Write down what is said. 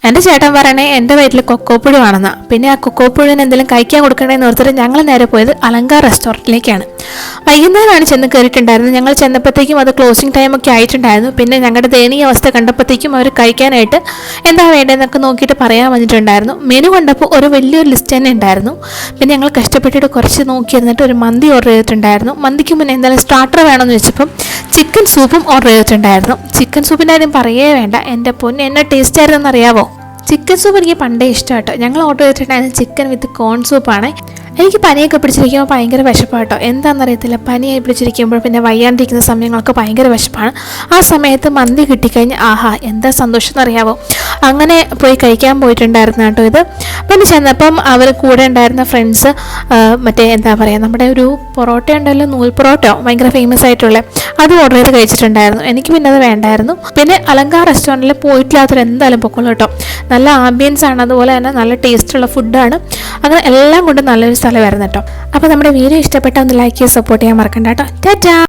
എൻ്റെ ചേട്ടൻ പറയണേ എൻ്റെ വീട്ടിൽ കൊക്കോപ്പുഴ ആണെന്ന്. പിന്നെ ആ കൊക്കോപ്പുഴുവിന് എന്തെങ്കിലും കഴിക്കാൻ കൊടുക്കണേന്ന് ഓർത്തിട്ട് ഞങ്ങൾ നേരെ പോയത് അലങ്കാർ റെസ്റ്റോറൻറ്റിലേക്കാണ്. വൈകുന്നേരമാണ് ചെന്ന് കയറിയിട്ടുണ്ടായിരുന്നത്. ഞങ്ങൾ ചെന്നപ്പോഴത്തേക്കും അത് ക്ലോസിങ് ടൈമൊക്കെ ആയിട്ടുണ്ടായിരുന്നു. പിന്നെ ഞങ്ങളുടെ ദയനീയ അവസ്ഥ കണ്ടപ്പോഴത്തേക്കും അവർ കഴിക്കാനായിട്ട് എന്താ വേണ്ടതെന്നൊക്കെ നോക്കിയിട്ട് പറയാൻ വന്നിട്ടുണ്ടായിരുന്നു. മെനു കണ്ടപ്പോൾ ഒരു വലിയൊരു ലിസ്റ്റ് തന്നെ ഉണ്ടായിരുന്നു. പിന്നെ ഞങ്ങൾ കഷ്ടപ്പെട്ടിട്ട് കുറച്ച് നോക്കിയിരുന്നിട്ട് ഒരു മന്തി ഓർഡർ ചെയ്തിട്ടുണ്ടായിരുന്നു. മന്തിക്ക് മുന്നേ എന്തായാലും സ്റ്റാർട്ടർ വേണമെന്ന് വെച്ചപ്പം ചിക്കൻ സൂപ്പും ഓർഡർ ചെയ്തിട്ടുണ്ടായിരുന്നു. ചിക്കൻ സൂപ്പിൻ്റെ കാര്യം പറയേ വേണ്ട, എൻ്റെ പൊന്ന് എന്നെ ടേസ്റ്റ് ആയിരുന്നെന്ന് അറിയാവോ. ചിക്കൻ സൂപ്പ് എനിക്ക് പണ്ടേ ഇഷ്ടമാട്ടോ. ഞങ്ങൾ ഓർഡർ ചെയ്തിട്ടുണ്ടായിരുന്നു ചിക്കൻ വിത്ത് കോൺ സൂപ്പാണ്. എനിക്ക് പനിയൊക്കെ പിടിച്ചിരിക്കുമ്പോൾ ഭയങ്കര വിശപ്പാട്ടോ. എന്താണെന്നറിയത്തില്ല, പനിയായി പിടിച്ചിരിക്കുമ്പോൾ പിന്നെ വയ്യാണ്ടിരിക്കുന്ന സമയങ്ങളൊക്കെ ഭയങ്കര വിശപ്പാണ്. ആ സമയത്ത് മന്തി കിട്ടിക്കഴിഞ്ഞാൽ ആഹാ എന്താ സന്തോഷം എന്നറിയാവോ. അങ്ങനെ പോയി കഴിക്കാൻ പോയിട്ടുണ്ടായിരുന്നു കേട്ടോ ഇത്. പിന്നെ ചെന്നപ്പം അവർ കൂടെ ഉണ്ടായിരുന്ന ഫ്രണ്ട്സ് മറ്റേ എന്താ പറയുക, നമ്മുടെ ഒരു പൊറോട്ട ഉണ്ടല്ലോ, നൂൽ പൊറോട്ടയോ ഭയങ്കര ഫേമസ് ആയിട്ടുള്ള, അത് ഓർഡർ ചെയ്ത് കഴിച്ചിട്ടുണ്ടായിരുന്നു. എനിക്ക് പിന്നെ അത് വേണ്ടായിരുന്നു. പിന്നെ അലങ്കാർ റെസ്റ്റോറൻറ്റിൽ പോയിട്ടില്ലാത്തൊരു എന്തായാലും പൊക്കോളൂ കേട്ടോ. നല്ല ആംബിയൻസ് ആണ്, അതുപോലെ തന്നെ നല്ല ടേസ്റ്റുള്ള ഫുഡാണ്. അങ്ങനെ എല്ലാം കൊണ്ടും നല്ലൊരു സ്ഥലമായിരുന്നു കേട്ടോ. അപ്പോൾ നമ്മുടെ വീഡിയോ ഇഷ്ടപ്പെട്ടാൽ ഒന്ന് ലൈക്ക് ചെയ്ത് സപ്പോർട്ട് ചെയ്യാൻ മറക്കണ്ട കേട്ടോ. ടാറ്റാ.